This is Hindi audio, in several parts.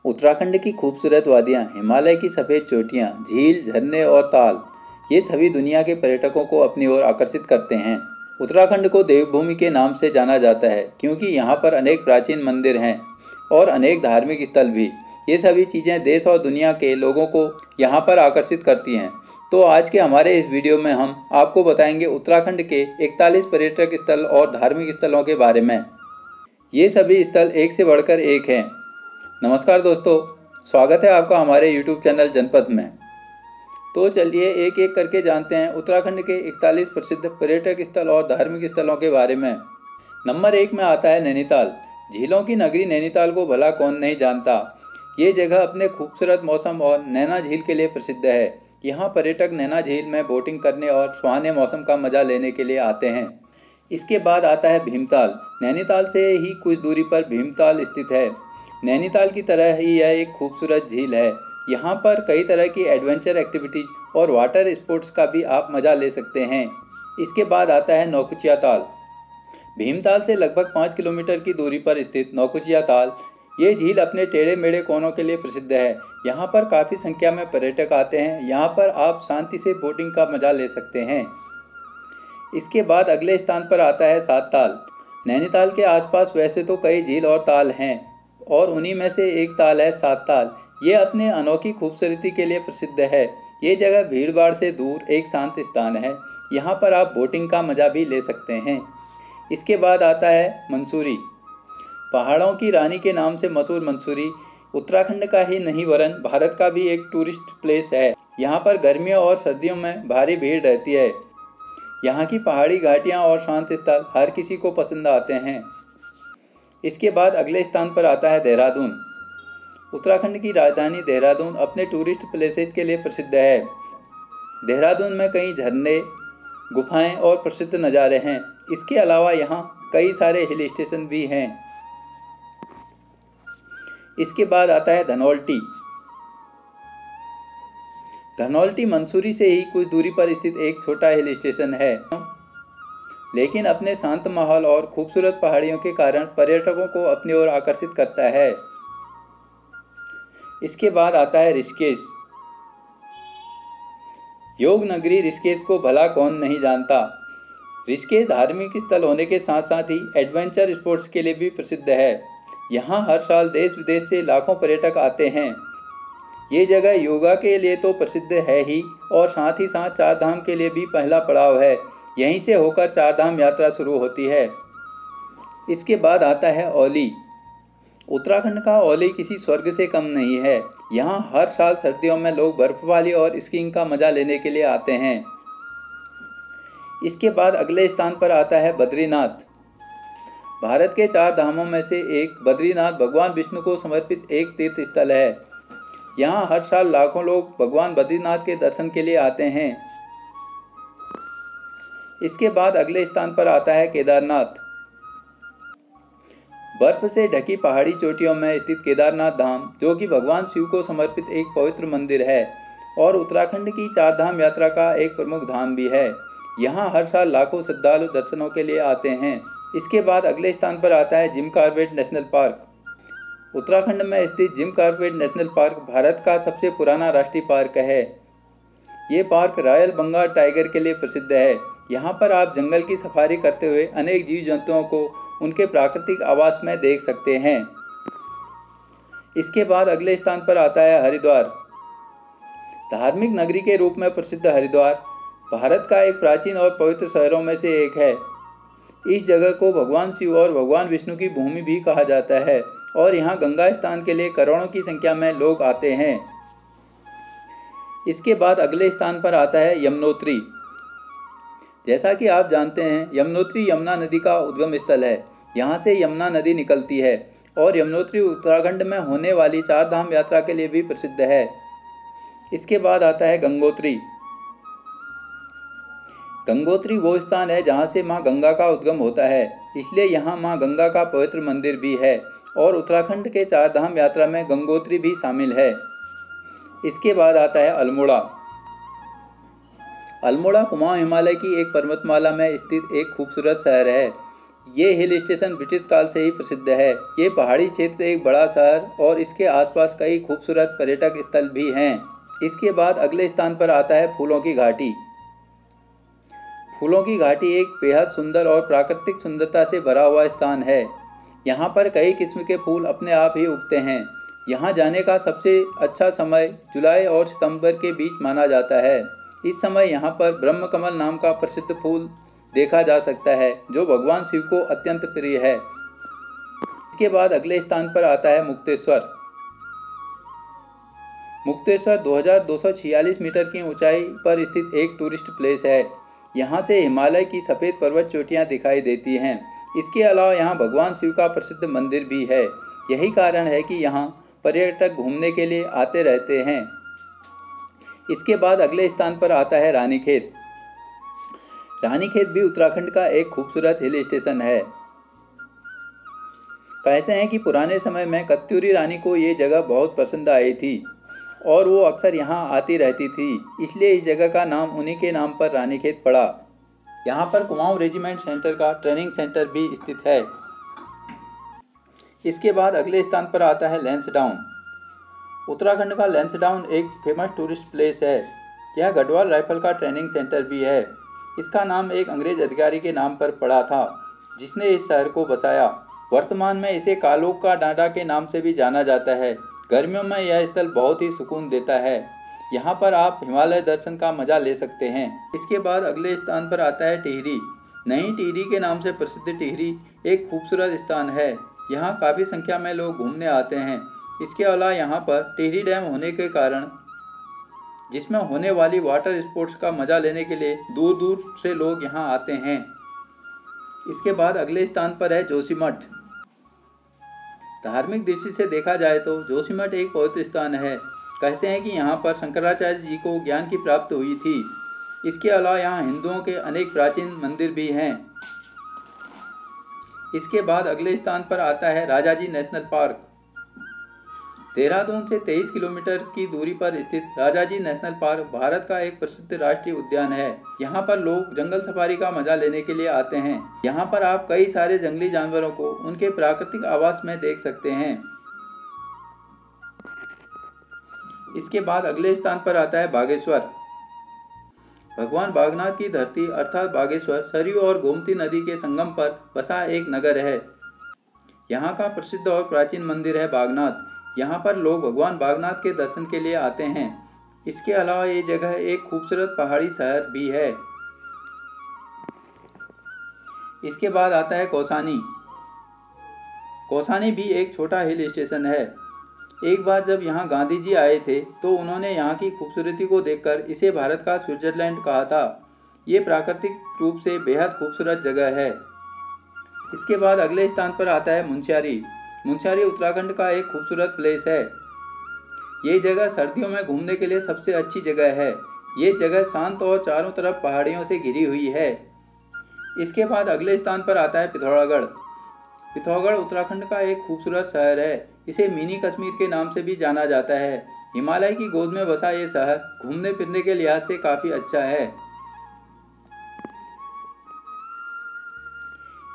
उत्तराखंड की खूबसूरत वादियाँ, हिमालय की सफ़ेद चोटियाँ, झील, झरने और ताल, ये सभी दुनिया के पर्यटकों को अपनी ओर आकर्षित करते हैं। उत्तराखंड को देवभूमि के नाम से जाना जाता है क्योंकि यहाँ पर अनेक प्राचीन मंदिर हैं और अनेक धार्मिक स्थल भी। ये सभी चीज़ें देश और दुनिया के लोगों को यहाँ पर आकर्षित करती हैं। तो आज के हमारे इस वीडियो में हम आपको बताएंगे उत्तराखंड के 41 पर्यटक स्थल और धार्मिक स्थलों के बारे में। ये सभी स्थल एक से बढ़कर एक हैं। नमस्कार दोस्तों, स्वागत है आपका हमारे YouTube चैनल जनपद में। तो चलिए एक एक करके जानते हैं उत्तराखंड के 41 प्रसिद्ध पर्यटक स्थल और धार्मिक स्थलों के बारे में। नंबर 1 में आता है नैनीताल। झीलों की नगरी नैनीताल को भला कौन नहीं जानता। ये जगह अपने खूबसूरत मौसम और नैना झील के लिए प्रसिद्ध है। यहाँ पर्यटक नैना झील में बोटिंग करने और सुहाने मौसम का मजा लेने के लिए आते हैं। इसके बाद आता है भीमताल। नैनीताल से ही कुछ दूरी पर भीमताल स्थित है। नैनीताल की तरह ही यह एक खूबसूरत झील है। यहाँ पर कई तरह की एडवेंचर एक्टिविटीज और वाटर स्पोर्ट्स का भी आप मज़ा ले सकते हैं। इसके बाद आता है नौकुचिया ताल। भीमताल से लगभग 5 किलोमीटर की दूरी पर स्थित नौकुचिया ताल, ये झील अपने टेढ़े मेढ़े कोनों के लिए प्रसिद्ध है। यहाँ पर काफ़ी संख्या में पर्यटक आते हैं। यहाँ पर आप शांति से बोटिंग का मज़ा ले सकते हैं। इसके बाद अगले स्थान पर आता है सात ताल। नैनीताल के आसपास वैसे तो कई झील और ताल हैं और उन्हीं में से एक ताल है सात ताल। ये अपने अनोखी खूबसूरती के लिए प्रसिद्ध है। ये जगह भीड़ भाड़ से दूर एक शांत स्थान है। यहाँ पर आप बोटिंग का मज़ा भी ले सकते हैं। इसके बाद आता है मंसूरी। पहाड़ों की रानी के नाम से मशहूर मंसूरी उत्तराखंड का ही नहीं वरन भारत का भी एक टूरिस्ट प्लेस है। यहाँ पर गर्मियों और सर्दियों में भारी भीड़ रहती है। यहाँ की पहाड़ी घाटियाँ और शांत स्थल हर किसी को पसंद आते हैं। इसके बाद अगले स्थान पर आता है देहरादून। उत्तराखंड की राजधानी देहरादून अपने टूरिस्ट प्लेसेस के लिए प्रसिद्ध है। देहरादून में कई झरने, गुफाएं और प्रसिद्ध नज़ारे हैं। इसके अलावा यहाँ कई सारे हिल स्टेशन भी हैं। इसके बाद आता है धनौल्टी। धनौल्टी मंसूरी से ही कुछ दूरी पर स्थित एक छोटा हिल स्टेशन है, लेकिन अपने शांत माहौल और खूबसूरत पहाड़ियों के कारण पर्यटकों को अपनी ओर आकर्षित करता है। इसके बाद आता है ऋषिकेश। योग नगरी ऋषिकेश को भला कौन नहीं जानता। ऋषिकेश धार्मिक स्थल होने के साथ साथ ही एडवेंचर स्पोर्ट्स के लिए भी प्रसिद्ध है। यहाँ हर साल देश विदेश से लाखों पर्यटक आते हैं। ये जगह योगा के लिए तो प्रसिद्ध है ही और साथ ही साथ चार धाम के लिए भी पहला पड़ाव है। यहीं से होकर चार धाम यात्रा शुरू होती है। इसके बाद आता है औली। उत्तराखंड का औली किसी स्वर्ग से कम नहीं है। यहाँ हर साल सर्दियों में लोग बर्फबारी और स्कीइंग का मजा लेने के लिए आते हैं। इसके बाद अगले स्थान पर आता है बद्रीनाथ। भारत के चार धामों में से एक बद्रीनाथ भगवान विष्णु को समर्पित एक तीर्थ स्थल है। यहाँ हर साल लाखों लोग भगवान बद्रीनाथ के दर्शन के लिए आते हैं। इसके बाद अगले स्थान पर आता है केदारनाथ। बर्फ से ढकी पहाड़ी चोटियों में स्थित केदारनाथ धाम, जो कि भगवान शिव को समर्पित एक पवित्र मंदिर है और उत्तराखंड की चार धाम यात्रा का एक प्रमुख धाम भी है। यहाँ हर साल लाखों श्रद्धालु दर्शनों के लिए आते हैं। इसके बाद अगले स्थान पर आता है Jim Corbett national park. Uttarakhand में स्थित Jim Corbett national park Bharat का सबसे पुराना राष्ट्रीय पार्क है। ये पार्क रॉयल बंगाल टाइगर के लिए प्रसिद्ध है। यहाँ पर आप जंगल की सफारी करते हुए अनेक जीव जंतुओं को उनके प्राकृतिक आवास में देख सकते हैं। इसके बाद अगले स्थान पर आता है हरिद्वार। धार्मिक नगरी के रूप में प्रसिद्ध हरिद्वार भारत का एक प्राचीन और पवित्र शहरों में से एक है। इस जगह को भगवान शिव और भगवान विष्णु की भूमि भी कहा जाता है और यहाँ गंगा स्नान के लिए करोड़ों की संख्या में लोग आते हैं। इसके बाद अगले स्थान पर आता है यमुनोत्री। जैसा कि आप जानते हैं, यमुनोत्री यमुना नदी का उद्गम स्थल है। यहाँ से यमुना नदी निकलती है और यमुनोत्री उत्तराखंड में होने वाली चार धाम यात्रा के लिए भी प्रसिद्ध है। इसके बाद आता है गंगोत्री। गंगोत्री वो स्थान है जहाँ से माँ गंगा का उद्गम होता है, इसलिए यहाँ माँ गंगा का पवित्र मंदिर भी है और उत्तराखंड के चार धाम यात्रा में गंगोत्री भी शामिल है। इसके बाद आता है अल्मोड़ा। अल्मोड़ा कुमाऊं हिमालय की एक पर्वतमाला में स्थित एक खूबसूरत शहर है। ये हिल स्टेशन ब्रिटिश काल से ही प्रसिद्ध है। ये पहाड़ी क्षेत्र एक बड़ा शहर और इसके आसपास कई खूबसूरत पर्यटक स्थल भी हैं। इसके बाद अगले स्थान पर आता है फूलों की घाटी। फूलों की घाटी एक बेहद सुंदर और प्राकृतिक सुंदरता से भरा हुआ स्थान है। यहाँ पर कई किस्म के फूल अपने आप ही उगते हैं। यहाँ जाने का सबसे अच्छा समय जुलाई और सितंबर के बीच माना जाता है। इस समय यहाँ पर ब्रह्म कमल नाम का प्रसिद्ध फूल देखा जा सकता है, जो भगवान शिव को अत्यंत प्रिय है। इसके बाद अगले स्थान पर आता है मुक्तेश्वर। मुक्तेश्वर 2246 मीटर की ऊंचाई पर स्थित एक टूरिस्ट प्लेस है। यहाँ से हिमालय की सफ़ेद पर्वत चोटियाँ दिखाई देती हैं। इसके अलावा यहाँ भगवान शिव का प्रसिद्ध मंदिर भी है। यही कारण है कि यहाँ पर्यटक घूमने के लिए आते रहते हैं। इसके बाद अगले स्थान पर आता है रानीखेत। रानीखेत भी उत्तराखंड का एक खूबसूरत हिल स्टेशन है। कहते हैं कि पुराने समय में कत्यूरी रानी को ये जगह बहुत पसंद आई थी और वो अक्सर यहाँ आती रहती थी, इसलिए इस जगह का नाम उन्हीं के नाम पर रानीखेत पड़ा। यहाँ पर कुमाऊं रेजिमेंट सेंटर का ट्रेनिंग सेंटर भी स्थित है। इसके बाद अगले स्थान पर आता है लैंसडाउन। उत्तराखंड का लैंसडाउन एक फेमस टूरिस्ट प्लेस है। यह गढ़वाल राइफल का ट्रेनिंग सेंटर भी है। इसका नाम एक अंग्रेज अधिकारी के नाम पर पड़ा था, जिसने इस शहर को बसाया। वर्तमान में इसे कालोक का डांडा के नाम से भी जाना जाता है। गर्मियों में यह स्थल बहुत ही सुकून देता है। यहाँ पर आप हिमालय दर्शन का मजा ले सकते हैं। इसके बाद अगले स्थान पर आता है टिहरी। नई टिहरी के नाम से प्रसिद्ध टिहरी एक खूबसूरत स्थान है। यहाँ काफ़ी संख्या में लोग घूमने आते हैं। इसके अलावा यहाँ पर टिहरी डैम होने के कारण जिसमें होने वाली वाटर स्पोर्ट्स का मजा लेने के लिए दूर दूर से लोग यहाँ आते हैं। इसके बाद अगले स्थान पर है जोशीमठ। धार्मिक दृष्टि से देखा जाए तो जोशीमठ एक पवित्र स्थान है। कहते हैं कि यहाँ पर शंकराचार्य जी को ज्ञान की प्राप्ति हुई थी। इसके अलावा यहाँ हिंदुओं के अनेक प्राचीन मंदिर भी हैं। इसके बाद अगले स्थान पर आता है राजाजी नेशनल पार्क। देहरादून से 23 किलोमीटर की दूरी पर स्थित राजाजी नेशनल पार्क भारत का एक प्रसिद्ध राष्ट्रीय उद्यान है। यहाँ पर लोग जंगल सफारी का मजा लेने के लिए आते हैं। यहाँ पर आप कई सारे जंगली जानवरों को उनके प्राकृतिक आवास में देख सकते हैं। इसके बाद अगले स्थान पर आता है बागेश्वर। भगवान बागनाथ की धरती अर्थात बागेश्वर सरयू और गोमती नदी के संगम पर बसा एक नगर है। यहाँ का प्रसिद्ध और प्राचीन मंदिर है बागनाथ। यहाँ पर लोग भगवान बागनाथ के दर्शन के लिए आते हैं। इसके अलावा ये जगह एक खूबसूरत पहाड़ी शहर भी है। इसके बाद आता है कौसानी। कौसानी भी एक छोटा हिल स्टेशन है। एक बार जब यहाँ गांधी जी आए थे तो उन्होंने यहाँ की खूबसूरती को देखकर इसे भारत का स्विट्जरलैंड कहा था। ये प्राकृतिक रूप से बेहद खूबसूरत जगह है। इसके बाद अगले स्थान पर आता है मुंशियारी। मुंशियारी उत्तराखंड का एक खूबसूरत प्लेस है। ये जगह सर्दियों में घूमने के लिए सबसे अच्छी जगह है। ये जगह शांत और चारों तरफ पहाड़ियों से घिरी हुई है। इसके बाद अगले स्थान पर आता है पिथौरागढ़। पिथौरागढ़ उत्तराखंड का एक खूबसूरत शहर है। इसे मिनी कश्मीर के नाम से भी जाना जाता है। हिमालय की गोद में बसा ये शहर घूमने फिरने के लिहाज से काफ़ी अच्छा है।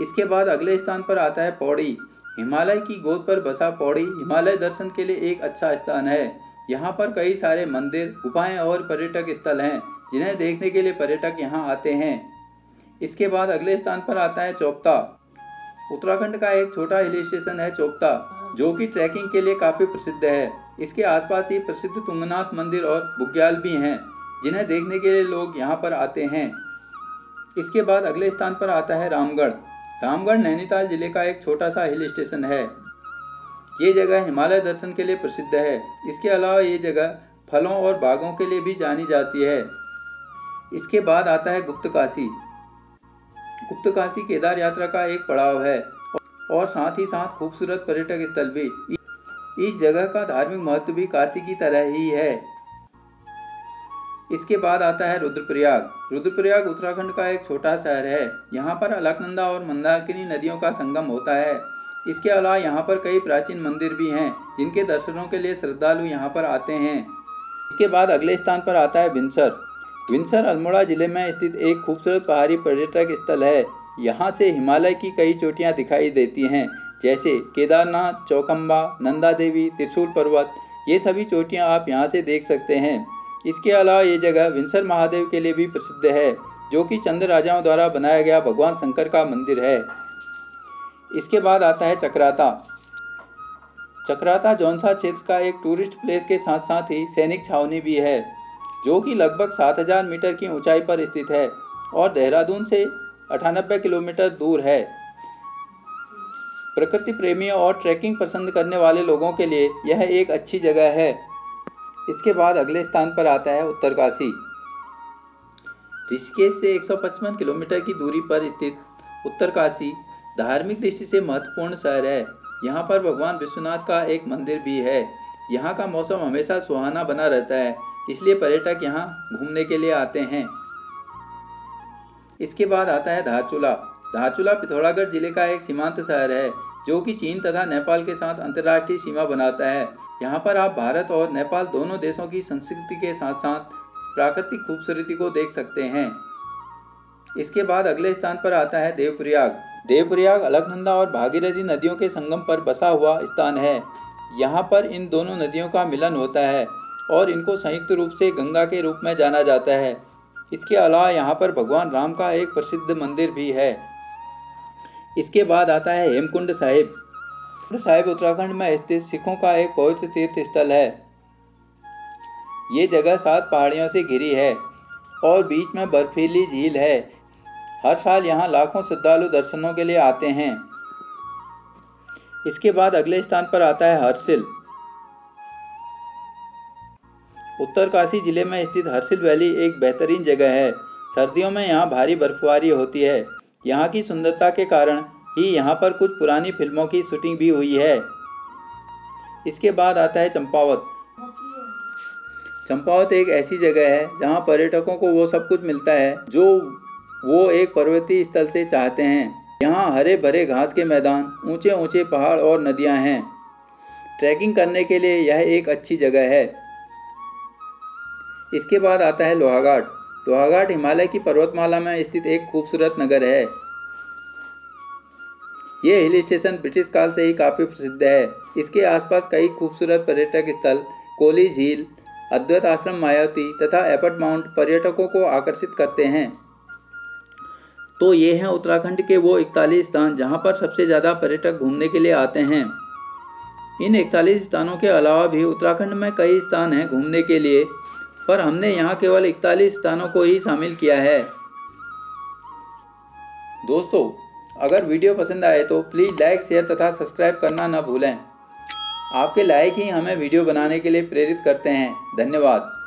इसके बाद अगले स्थान पर आता है पौड़ी। हिमालय की गोद पर बसा पौड़ी हिमालय दर्शन के लिए एक अच्छा स्थान है। यहाँ पर कई सारे मंदिर, गुफाएं और पर्यटक स्थल हैं, जिन्हें देखने के लिए पर्यटक यहाँ आते हैं। इसके बाद अगले स्थान पर आता है चोपता। उत्तराखंड का एक छोटा हिल स्टेशन है चोपता, जो कि ट्रैकिंग के लिए काफ़ी प्रसिद्ध है। इसके आसपास ही प्रसिद्ध तुंगनाथ मंदिर और बुग्याल भी हैं, जिन्हें देखने के लिए लोग यहाँ पर आते हैं। इसके बाद अगले स्थान पर आता है रामगढ़। रामगढ़ नैनीताल जिले का एक छोटा सा हिल स्टेशन है। ये जगह हिमालय दर्शन के लिए प्रसिद्ध है। इसके अलावा ये जगह फलों और बागों के लिए भी जानी जाती है। इसके बाद आता है गुप्तकाशी। गुप्तकाशी केदार यात्रा का एक पड़ाव है और साथ ही साथ खूबसूरत पर्यटक स्थल भी। इस जगह का धार्मिक महत्व भी काशी की तरह ही है। इसके बाद आता है रुद्रप्रयाग। रुद्रप्रयाग उत्तराखंड का एक छोटा शहर है। यहाँ पर अलकनंदा और मंदाकिनी नदियों का संगम होता है। इसके अलावा यहाँ पर कई प्राचीन मंदिर भी हैं, जिनके दर्शनों के लिए श्रद्धालु यहाँ पर आते हैं। इसके बाद अगले स्थान पर आता है विंसर। विंसर अल्मोड़ा जिले में स्थित एक खूबसूरत पहाड़ी पर्यटक स्थल है। यहाँ से हिमालय की कई चोटियाँ दिखाई देती हैं, जैसे केदारनाथ, चौखंबा, नंदा देवी, त्रिशूल पर्वत। ये सभी चोटियाँ आप यहाँ से देख सकते हैं। इसके अलावा ये जगह विंसर महादेव के लिए भी प्रसिद्ध है, जो कि चंद राजाओं द्वारा बनाया गया भगवान शंकर का मंदिर है। इसके बाद आता है चक्राता। चक्राता जौनसा क्षेत्र का एक टूरिस्ट प्लेस के साथ साथ ही सैनिक छावनी भी है, जो कि लगभग 7000 मीटर की ऊंचाई पर स्थित है और देहरादून से 98 किलोमीटर दूर है। प्रकृति प्रेमियों और ट्रैकिंग पसंद करने वाले लोगों के लिए यह एक अच्छी जगह है। इसके बाद अगले स्थान पर आता है उत्तरकाशी। ऋषिकेश से 155 किलोमीटर की दूरी पर स्थित उत्तरकाशी धार्मिक दृष्टि से महत्वपूर्ण शहर है। यहाँ पर भगवान विश्वनाथ का एक मंदिर भी है। यहाँ का मौसम हमेशा सुहाना बना रहता है, इसलिए पर्यटक यहाँ घूमने के लिए आते हैं। इसके बाद आता है धारचूला। धारचूला पिथौरागढ़ जिले का एक सीमांत शहर है, जो कि चीन तथा नेपाल के साथ अंतर्राष्ट्रीय सीमा बनाता है। यहाँ पर आप भारत और नेपाल दोनों देशों की संस्कृति के साथ साथ प्राकृतिक खूबसूरती को देख सकते हैं। इसके बाद अगले स्थान पर आता है देवप्रयाग। देवप्रयाग अलकनंदा और भागीरथी नदियों के संगम पर बसा हुआ स्थान है। यहाँ पर इन दोनों नदियों का मिलन होता है और इनको संयुक्त रूप से गंगा के रूप में जाना जाता है। इसके अलावा यहाँ पर भगवान राम का एक प्रसिद्ध मंदिर भी है। इसके बाद आता है हेमकुंड साहिब। हेमकुंड साहिब उत्तराखंड में स्थित सिखों का एक पवित्र तीर्थ स्थल है। ये जगह 7 पहाड़ियों से घिरी है और बीच में बर्फीली झील है। हर साल यहाँ लाखों श्रद्धालु दर्शनों के लिए आते हैं। इसके बाद अगले स्थान पर आता है हर्षिल। उत्तरकाशी जिले में स्थित हर्षिल वैली एक बेहतरीन जगह है। सर्दियों में यहाँ भारी बर्फबारी होती है। यहाँ की सुंदरता के कारण ही यहाँ पर कुछ पुरानी फिल्मों की शूटिंग भी हुई है। इसके बाद आता है चंपावत। चंपावत एक ऐसी जगह है जहाँ पर्यटकों को वो सब कुछ मिलता है जो वो एक पर्वतीय स्थल से चाहते हैं। यहाँ हरे भरे घास के मैदान, ऊंचे ऊंचे पहाड़ और नदियाँ हैं। ट्रैकिंग करने के लिए यह एक अच्छी जगह है। इसके बाद आता है लोहाघाट। लोहाघाट हिमालय की पर्वतमाला में स्थित एक खूबसूरत नगर है। ये हिल स्टेशन ब्रिटिश काल से ही काफ़ी प्रसिद्ध है। इसके आसपास कई खूबसूरत पर्यटक स्थल, कोली झील, अद्वैत आश्रम मायावती तथा एपट माउंट पर्यटकों को आकर्षित करते हैं। तो ये हैं उत्तराखंड के वो 41 स्थान जहाँ पर सबसे ज़्यादा पर्यटक घूमने के लिए आते हैं। इन 41 स्थानों के अलावा भी उत्तराखंड में कई स्थान हैं घूमने के लिए, पर हमने यहाँ केवल 41 स्थानों को ही शामिल किया है। दोस्तों, अगर वीडियो पसंद आए तो प्लीज़ लाइक, शेयर तथा सब्सक्राइब करना न भूलें। आपके लाइक ही हमें वीडियो बनाने के लिए प्रेरित करते हैं। धन्यवाद।